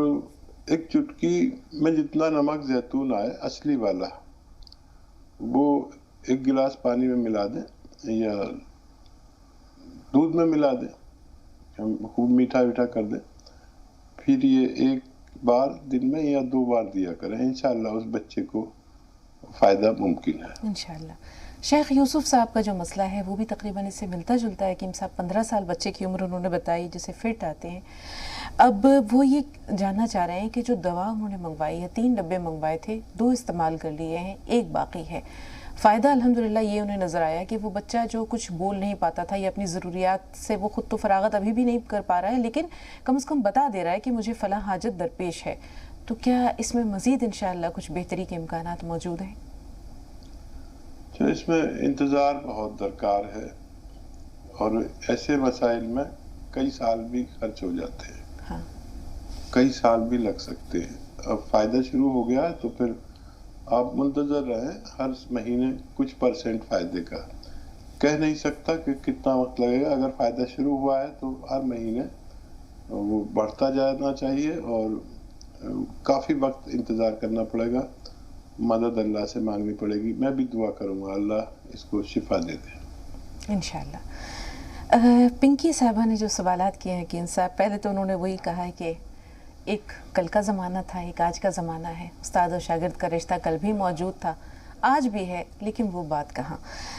1 चुटकी में जितना नमक जैतून आए असली वाला, वो 1 गिलास पानी में मिला दें या दूध में मिला दें, खूब मीठा मीठा कर दें। फिर ये 1 बार दिन में या 2 बार दिया करें, इंशाल्लाह उस बच्चे को फ़ायदा मुमकिन है इंशाल्लाह। शेख यूसुफ साहब का जो मसला है वो भी तकरीबन इससे मिलता जुलता है। हकीम साहब 15 साल बच्चे की उम्र उन्होंने बताई, जिसे फिट आते हैं। अब वो ये जानना चाह रहे हैं कि जो दवा उन्होंने मंगवाई है, 3 डब्बे मंगवाए थे, 2 इस्तेमाल कर लिए हैं, 1 बाकी है। फ़ायदा अल्हम्दुलिल्लाह ये उन्हें नज़र आया कि वो बच्चा जो कुछ बोल नहीं पाता था या अपनी ज़रूरियात से वो ख़ुद तो फरागत अभी भी नहीं कर पा रहा है, लेकिन कम से कम बता दे रहा है कि मुझे फ़लाँ हाजत दरपेश है। तो क्या इसमें मज़ीद इंशाअल्लाह कुछ बेहतरी के इम्कानात मौजूद हैं? तो इसमें इंतज़ार बहुत दरकार है, और ऐसे मसाइल में कई साल भी खर्च हो जाते हैं। हाँ। कई साल भी लग सकते हैं। अब फ़ायदा शुरू हो गया है तो फिर آپ منتظر رہیں ہر مہینے کچھ % فائدے کا. کہہ نہیں سکتا کہ کتنا وقت لگے گا. اگر فائدہ شروع ہوا ہے تو ہر مہینے وہ بڑھتا جانا چاہیے اور کافی وقت انتظار کرنا پڑے گا. مدد اللہ سے مانگنی پڑے گی. میں بھی دعا کروں گا اللہ اس کو شفا دے دے انشاءاللہ. پنکی صاحبہ نے جو سوالات کیے ہیں حکیم صاحب، پہلے تو انہوں نے وہی کہا ہے کہ ایک کل کا زمانہ تھا، ایک آج کا زمانہ ہے. استاد اور شاگرد کا رشتہ کل بھی موجود تھا، آج بھی ہے، لیکن وہ بات کہاں.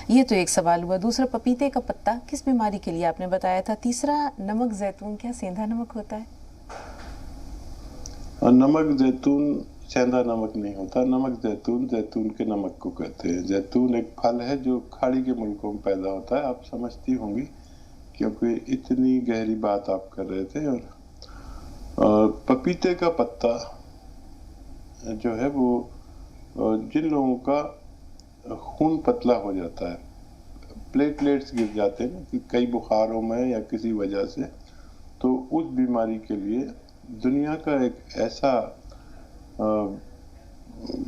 یہ تو ایک سوال ہوا. دوسرا، پپیتے کا پتا کس بیماری کے لیے آپ نے بتایا تھا. تیسرا، نمک زیتون کیا سیندھا نمک ہوتا ہے؟ نمک زیتون سیندھا نمک نہیں ہوتا. نمک زیتون کے نمک کو کہتے ہیں. زیتون ایک پھل ہے جو کھاڑی کے ملکوں میں پیدا ہوتا ہے. آپ سمجھتی ہوں گی کیونکہ اتنی گہری بات آپ کر رہے تھے. اور پپیتے کا پتا جو ہے وہ جن لوگوں کا خون پتلا ہو جاتا ہے، پلیٹلیٹس گر جاتے ہیں کہ کئی بخاروں میں یا کسی وجہ سے، تو اس بیماری کے لیے دنیا کا ایک ایسا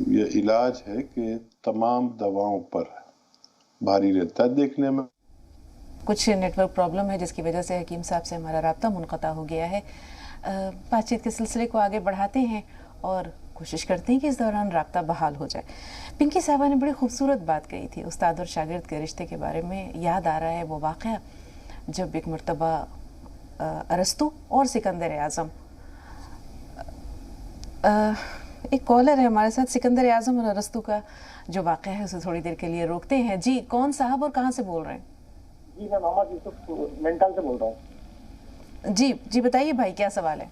یہ علاج ہے کہ تمام دواؤں پر بھاری رہتا ہے. دیکھنے میں کچھ نیٹ ورک پرابلم ہے جس کی وجہ سے حکیم صاحب سے ہمارا رابطہ منقطع ہو گیا ہے. بات چیت کے سلسلے کو آگے بڑھاتے ہیں اور کوشش کرتے ہیں کہ اس دوران رابطہ بحال ہو جائے. پنکی صاحبہ نے بڑی خوبصورت بات کہی تھی استاد اور شاگرد کے رشتے کے بارے میں. یاد آ رہا ہے وہ واقعہ جب ایک مرتبہ ارسطو اور سکندر اعظم، ایک کالر ہے ہمارے ساتھ. سکندر اعظم اور ارسطو کا جو واقعہ ہے اسے تھوڑی دیر کے لیے روکتے ہیں. جی کون صاحب اور کہاں سے بول رہے ہیں؟ جی میں محمد یوسف مینٹل سے بول رہا ہوں. جی بتائیے بھائی کیا سوال ہے؟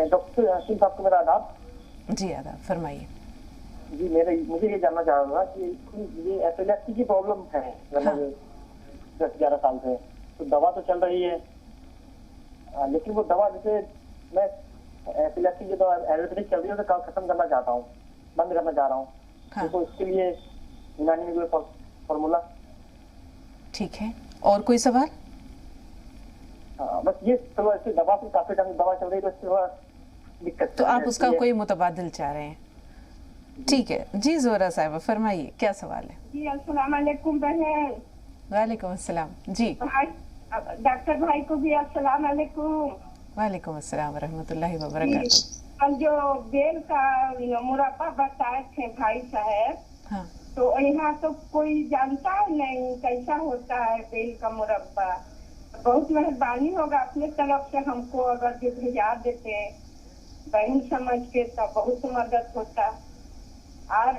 ڈاکٹر حسین صاحب کو میرا آداب. جی آداب، فرمائیے. جی مجھے یہ جاننا چاہ رہا تھا کہ یہ ایپیلیپسی کی پرابلم ہے 10-11 سال سے، تو دوا تو چل رہی ہے، لیکن وہ دوا جیسے میں ایپیلیپسی کی دوا ایلوپیتھک چل رہی ہے تو ختم کرنا چاہتا ہوں، بند کرنا چاہ رہا ہوں. تو اس کے لیے یونانی میں کوئی فارمولا؟ ٹھیک ہے، اور کوئی سوال؟ بس یہ دوا سے کافی ٹائم دوا چل رہی ہے تو اس سے تھوڑا دقت. تو آپ اس کا کوئی متبادل چاہ رہے ہیں؟ ٹھیک ہے. جی زہرا صاحبہ فرمائیے کیا سوال ہے؟ جی السلام علیکم بہن. وعلیکم السلام. جی ڈاکٹر بھائی کو بھی السلام علیکم. وعلیکم السلام ورحمۃ اللہ وبرکاتہ. کل جو بیل کا مربع بتائے تھے بھائی صاحب، ہاں تو یہاں تو کوئی جانتا ہے نہیں کیسا ہوتا ہے بیل کا مربع. بہت مہربانی ہوگا اپنے طرف سے ہم کو اگر جو بھیجا دیتے بہن سمجھ کے تو بہت مدد ہوتا. اور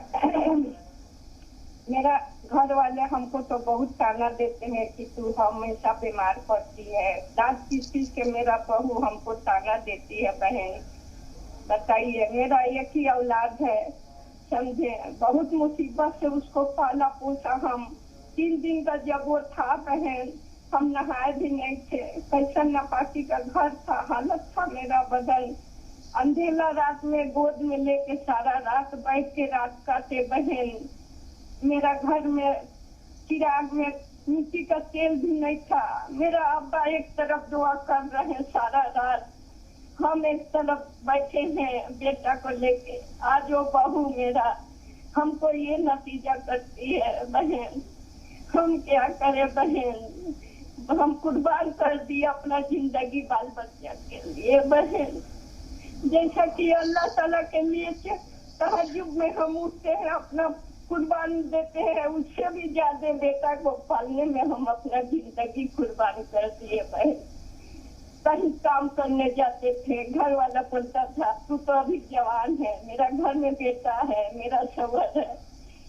میرا گھر والے ہم کو تو بہت تانا دیتے ہیں کہ تو ہمیشہ بیمار پڑتی ہے. دانت پیس کے میرا بہو ہم کو تانا دیتی ہے. بہن بتائیے، میرا ایک ہی اولاد ہے، سمجھے، بہت مصیبت سے اس کو پالا پوسا. ہم 3 دن کا جب وہ تھا بہن ہم نہائے بھی نہیں تھے. کیسا نپاسی کا گھر تھا، حالت تھا میرا بدن. اندھیلا رات میں گود میں لے کے سارا رات بیٹھ کے رات کاٹے بہن. میرا گھر میں چراغ میں مٹی کا تیل بھی نہیں تھا. میرا ابا ایک طرف دعا کر رہے سارا رات، ہم ایک طرف بیٹھے ہیں بیٹا کو لے کے. آج وہ بہو میرا ہم کو یہ نتیجہ کرتی ہے بہن. ہم کیا کرے بہن، ہم قربان کر دیا اپنا زندگی بال بچہ کے لیے بہن. جیسا کہ اللہ تعالیٰ کے لیے تہجد میں ہم اٹھتے ہیں اپنا قربان دیتے ہیں، اس سے بھی زیادہ بیٹا کو پالنے میں ہم اپنا زندگی قربان کر دیے بہن. کہیں کام کرنے جاتے تھے، گھر والا بولتا تھا تو ابھی جوان ہے، میرا گھر میں بیٹا ہے، میرا شوہر ہے،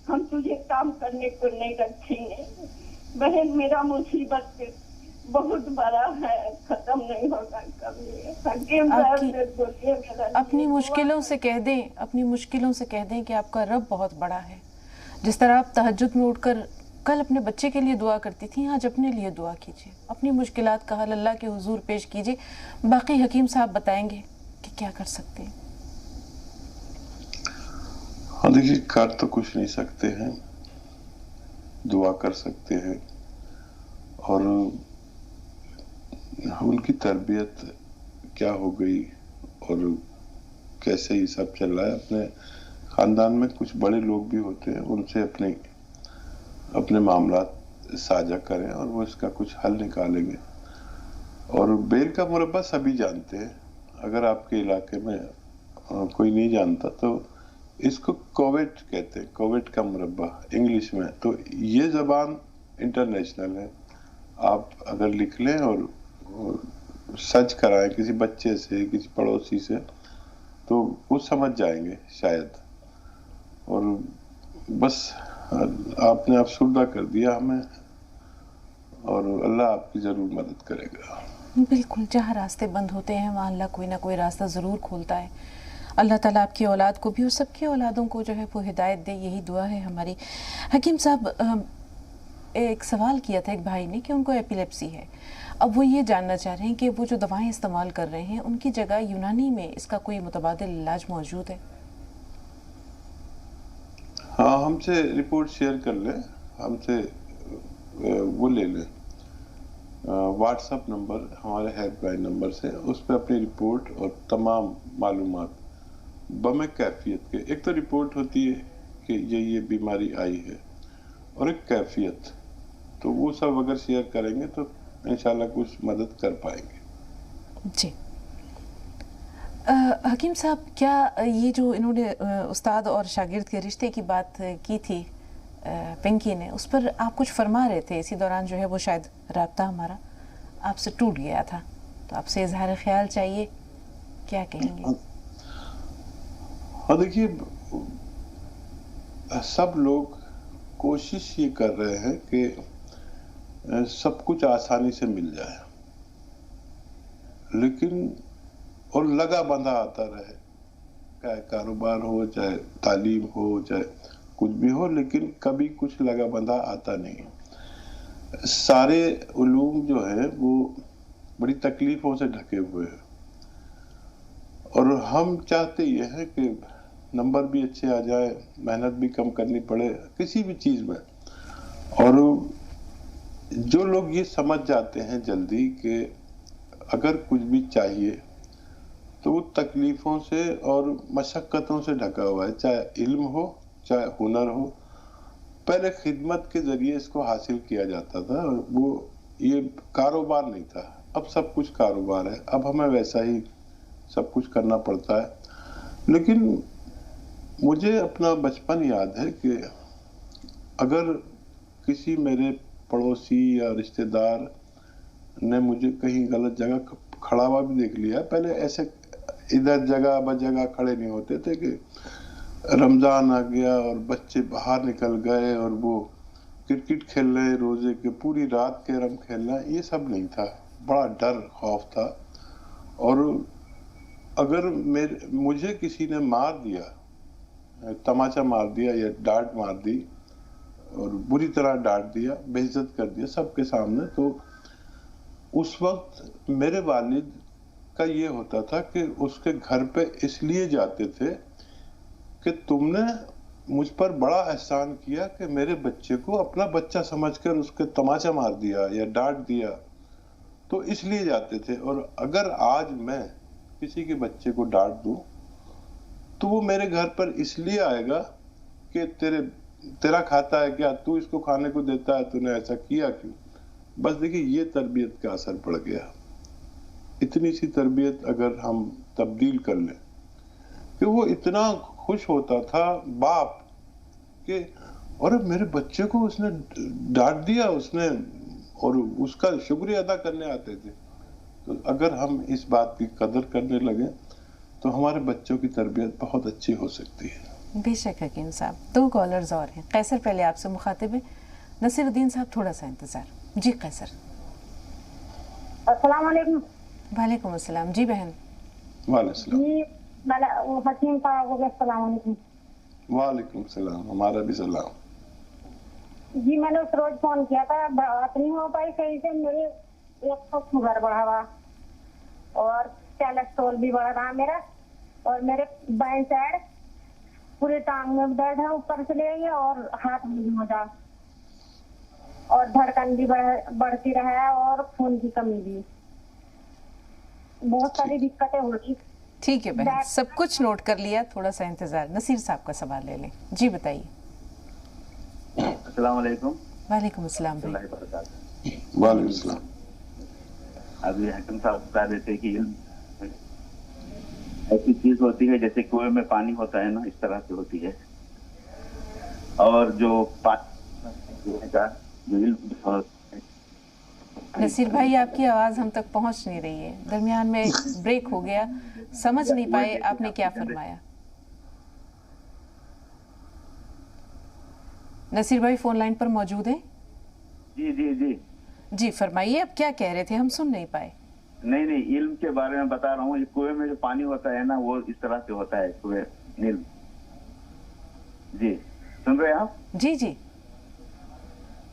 ہم تجھے کام کرنے کو نہیں رکھیں گے. بہن میرا مصیبت بہت بڑا ہے، ختم نہیں ہوگا کبھی. اپنی مشکلوں سے کہہ دیں، اپنی مشکلوں سے کہہ دیں کہ آپ کا رب بہت بڑا ہے. جس طرح آپ تہجد میں اٹھ کر کل اپنے بچے کے لیے دعا کرتی تھی، آج اپنے لیے دعا کیجیے. اپنی مشکلات کا حل اللہ کے حضور پیش کیجیے. باقی حکیم صاحب بتائیں گے کہ کیا کر سکتے ہیں. ہاں دیکھیے، کر تو کچھ نہیں سکتے ہیں، دعا کر سکتے ہیں. اور ان کی تربیت کیا ہو گئی اور کیسے یہ سب چل رہا ہے، اپنے خاندان میں کچھ بڑے لوگ بھی ہوتے ہیں، ان سے اپنے معاملات ساجھا کریں اور وہ اس کا کچھ حل نکالیں گے. اور بیل کا مربع سبھی جانتے ہیں. اگر آپ کے علاقے میں کوئی نہیں جانتا تو اس کو کوویٹ کہتے ہیں، کوویٹ کا مربع انگلش میں. تو یہ زبان انٹرنیشنل ہے. آپ اگر لکھ لیں اور سرچ کرائیں کسی بچے سے، کسی پڑوسی سے، تو وہ سمجھ جائیں گے شاید. اور بس آپ نے افسردہ کر دیا ہمیں، اور اللہ آپ کی ضرور مدد کرے گا. بالکل، جہاں راستے بند ہوتے ہیں وہاں اللہ کوئی نہ کوئی راستہ ضرور کھولتا ہے. اللہ تعالیٰ آپ کی اولاد کو بھی اور سب کی اولادوں کو جو ہے وہ ہدایت دے، یہی دعا ہے ہماری. حکیم صاحب، ایک سوال کیا تھا ایک بھائی نے کہ ان کو ایپیلیپسی ہے. اب وہ یہ جاننا چاہ رہے ہیں کہ وہ جو دوائیں استعمال کر رہے ہیں ان کی جگہ یونانی میں اس کا کوئی متبادل علاج موجود ہے؟ ہاں، ہم سے رپورٹ شیئر کر لیں، ہم سے وہ لے لیں. واٹس ایپ نمبر ہمارے ہیلپ لائن نمبر سے، اس پہ اپنی رپورٹ اور تمام معلومات بم کیفیت کے. ایک تو رپورٹ ہوتی ہے کہ یہ بیماری آئی ہے، اور ایک کیفیت، تو وہ سب اگر شیئر کریں گے تو انشاءاللہ کچھ مدد کر پائیں گے. جی حکیم صاحب، کیا یہ جو انہوں نے استاد اور شاگرد کے رشتے کی بات کی تھی پنکی نے، اس پر آپ کچھ فرما رہے تھے؟ اسی دوران جو ہے وہ شاید رابطہ ہمارا آپ سے ٹوٹ گیا تھا، تو آپ سے اظہار خیال چاہیے، کیا کہیں گے؟ ہاں دیکھیے، سب لوگ کوشش یہ کر رہے ہیں کہ سب کچھ آسانی سے مل جائے، لیکن اور لگا بندھا آتا رہے، چاہے کاروبار ہو، چاہے تعلیم ہو، چاہے کچھ بھی ہو، لیکن کبھی کچھ لگا بندھا آتا نہیں. سارے علوم جو ہے وہ بڑی تکلیفوں سے ڈھکے ہوئے ہیں، اور ہم چاہتے یہ ہیں کہ نمبر بھی اچھے آ جائے، محنت بھی کم کرنی پڑے کسی بھی چیز میں. اور جو لوگ یہ سمجھ جاتے ہیں جلدی کہ اگر کچھ بھی چاہیے تو وہ تکلیفوں سے اور مشقتوں سے ڈھکا ہوا ہے، چاہے علم ہو چاہے ہنر ہو. پہلے خدمت کے ذریعے اس کو حاصل کیا جاتا تھا، اور وہ یہ کاروبار نہیں تھا. اب سب کچھ کاروبار ہے، اب ہمیں ویسا ہی سب کچھ کرنا پڑتا ہے. لیکن مجھے اپنا بچپن یاد ہے کہ اگر کسی میرے پڑوسی یا رشتہ دار نے مجھے کہیں غلط جگہ کھڑا ہوا بھی دیکھ لیا، پہلے ایسے ادھر جگہ بجگہ کھڑے نہیں ہوتے تھے کہ رمضان آ گیا اور بچے باہر نکل گئے اور وہ کرکٹ کھیل رہے روزے کے، پوری رات کیرم کھیلنا، یہ سب نہیں تھا. بڑا ڈر خوف تھا. اور اگر مجھے کسی نے مار دیا، تماچا مار دیا یا ڈانٹ مار دی، اور بری طرح ڈانٹ دیا، بے عزت کر دیا سب کے سامنے، تو اس وقت میرے والد کا یہ ہوتا تھا کہ اس کے گھر پہ اس لیے جاتے تھے کہ تم نے مجھ پر بڑا احسان کیا کہ میرے بچے کو اپنا بچہ سمجھ کر اس کے تماچا مار دیا یا ڈانٹ دیا، تو اس لیے جاتے تھے. اور اگر آج میں کسی کے بچے کو ڈانٹ دوں تو وہ میرے گھر پر اس لیے آئے گا کہ تیرا کھاتا ہے کیا، تو اس کو کھانے کو دیتا ہے، تو نے ایسا کیا کیوں. بس دیکھیے، یہ تربیت کا اثر پڑ گیا. اتنی سی تربیت اگر ہم تبدیل کر لیں کہ وہ اتنا خوش ہوتا تھا باپ کہ اور میرے بچے کو اس نے ڈانٹ دیا، اس نے، اور اس کا شکریہ ادا کرنے آتے تھے. تو اگر ہم اس بات کی قدر کرنے لگیں تو ہمارے بچوں کی تربیت بہت اچھی ہو سکتی ہے. بے شک حکیم صاحب. 2 کالرز اور ہیں. قیصر پہلے آپ سے مخاطب ہے. نصیر الدین صاحب تھوڑا سا انتظار. جی قیصر. السلام علیکم. وعلیکم السلام. جی بہن. وعلیکم السلام. جی حکیم صاحب کو السلام علیکم. وعلیکم السلام. ہمارا بھی سلام. جی میں نے اس روز فون کیا تھا، بات نہیں ہو پائی صحیح سے. میرے 100 شوگر بڑھا ہوا اور کیلسٹرول بھی بڑھ رہا میرا، اور میرے بائیں سائڈ پورے ٹانگ میں درد ہے اوپر سے لے گیا، اور ہاتھ میں بھی ہو جا، اور دھڑکن بھی بڑھتی رہا ہے، اور خون کی کمی بھی. بہت ساری دقتیں ہو رہی. ठीक है बहन, सब कुछ नोट कर लिया, थोड़ा सा इंतजार। नसीर साहब का सवाल ले लें। जी बताइए। अस्सलाम वालेकुम। वालेकुम अस्सलाम भाई। वालेकुम अस्सलाम। अभी हकीम साहब बता रहे थे कि इल्म ऐसी चीज होती है जैसे कुएं में पानी होता है ना, इस तरह से होती है। और जो पानी का जो इल्म, नसीर भाई आपकी आवाज हम तक पहुंच नहीं रही है, दरमियान में ब्रेक हो गया, समझ नहीं पाए आपने क्या फरमाया। नसीर भाई फोन लाइन पर मौजूद हैं? जी जी जी जी फरमाइए, अब क्या कह रहे थे, हम सुन नहीं पाए। नहीं नहीं, इल्म के बारे में बता रहा हूँ। ये कुएं में जो पानी होता है ना, वो इस तरह से होता है कुएं इल्म। जी सुन रहे हैं आप? जी जी।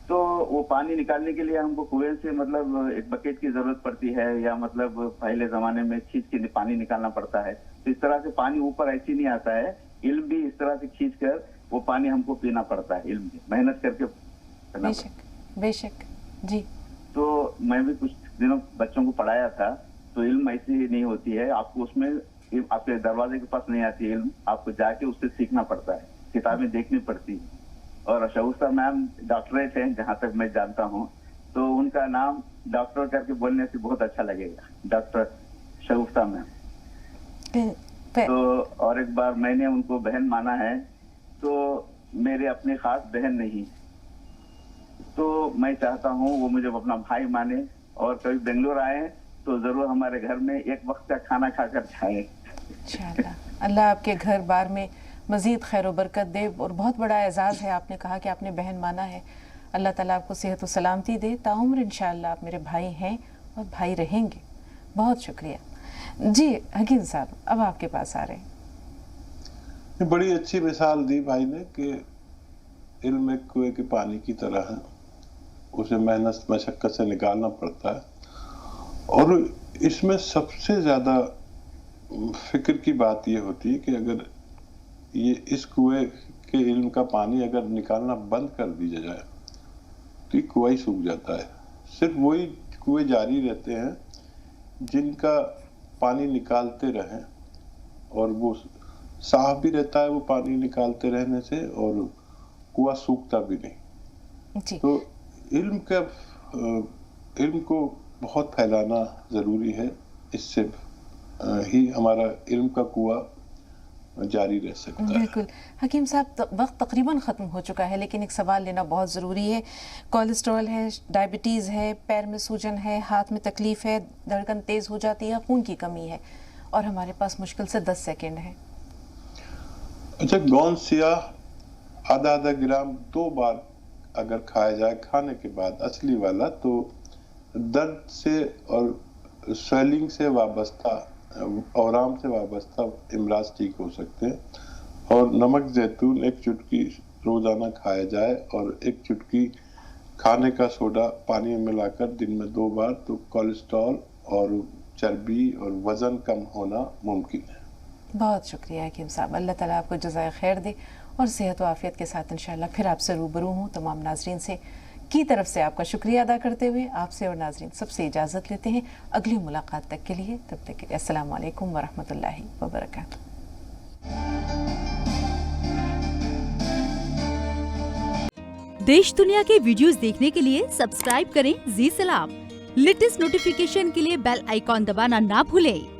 तो वो पानी निकालने के लिए हमको कुएं से मतलब एक बकेट की जरूरत पड़ती है, या मतलब पहले जमाने में खींच के पानी निकालना पड़ता है। तो इस तरह से पानी ऊपर ऐसे नहीं आता है। इल्म भी इस तरह से खींच कर वो पानी हमको पीना पड़ता है, इल्म मेहनत करके। बेशक बेशक जी। तो मैं भी कुछ दिनों बच्चों को पढ़ाया था। तो इल्म ऐसी नहीं होती है, आपको उसमें आपके दरवाजे के पास नहीं आती इल्म, आपको जाके उससे सीखना पड़ता है, किताबें देखनी पड़ती है। और शगुफ्ता मैम डॉक्टरेट हैं जहाँ तक मैं जानता हूँ, तो उनका नाम डॉक्टर करके बोलने से बहुत अच्छा लगेगा, डॉक्टर शगुफ्ता मैम। तो और एक बार मैंने उनको बहन माना है, तो मेरे अपने खास बहन नहीं, तो मैं चाहता हूँ वो मुझे अपना भाई माने, और कभी बेंगलोर आए तो जरूर हमारे घर में एक वक्त का खाना खाकर जाए। इंशाअल्लाह अल्लाह आपके घर बार में मज़ीद खैर व बरकत दे। और बहुत बड़ा एजाज़ है, आपने कहा कि आपने बहन माना है। अल्लाह ताला आपको सेहत व सलामती दे, ताउम्र इंशाअल्लाह आप मेरे भाई हैं और भाई रहेंगे। बहुत शुक्रिया जी। हकीम साहब अब आपके पास आ रहे हैं। बड़ी अच्छी मिसाल दी भाई ने कि इल्म एक कुएं के पानी की तरह है, उसे मेहनत मशक्कत से निकालना पड़ता है। और इसमें सबसे ज़्यादा फिक्र की बात ये होती है कि अगर ये इस कुएं के इल्म का पानी अगर निकालना बंद कर दिया जाए तो ये कुआं ही सूख जाता है। सिर्फ वही कुएं जारी रहते हैं जिनका पानी निकालते रहें, और वो साफ भी रहता है वो पानी निकालते रहने से, और कुआं सूखता भी नहीं जी। तो इल्म को बहुत फैलाना ज़रूरी है, इससे ही हमारा इल्म का कुआं जारी रह सकता है। बिल्कुल हकीम साहब, वक्त तकरीबन ख़त्म हो चुका है, लेकिन एक सवाल लेना बहुत ज़रूरी है। कोलेस्ट्रॉल है, डायबिटीज़ है, पैर में सूजन है, हाथ में तकलीफ़ है, धड़कन तेज़ हो जाती है, खून की कमी है, और हमारे पास मुश्किल से 10 सेकेंड है। अच्छा, गोंद सियाह आधा ग्राम 2 बार अगर खाया जाए खाने के बाद, असली वाला, तो दर्द से और स्वेलिंग से वाबस्ता, औराम से वाबस्ता इमराज ठीक हो सकते हैं। और नमक जैतून 1 चुटकी रोजाना खाया जाए, और 1 चुटकी खाने का सोडा पानी में मिलाकर दिन में 2 बार, तो कोलेस्ट्रॉल और चर्बी और वजन कम होना मुमकिन है। बहुत शुक्रिया हकीम साहब, अल्लाह ताला आपको जज़ाए खैर दे, और सेहत व आफियत के साथ इंशाअल्लाह फिर आपसे रूबरू हूँ। तमाम नाजरीन से की तरफ से आपका शुक्रिया अदा करते हुए आपसे और नाजरीन सबसे इजाज़त लेते हैं। अगली मुलाकात तक के लिए, तब तक के लिए अस्सलाम वालेकुम वरहमतुल्लाहि वबरकातुहू। देश दुनिया के वीडियोस देखने के लिए सब्सक्राइब करें जी सलाम। लेटेस्ट नोटिफिकेशन के लिए बेल आइकॉन दबाना ना भूलें।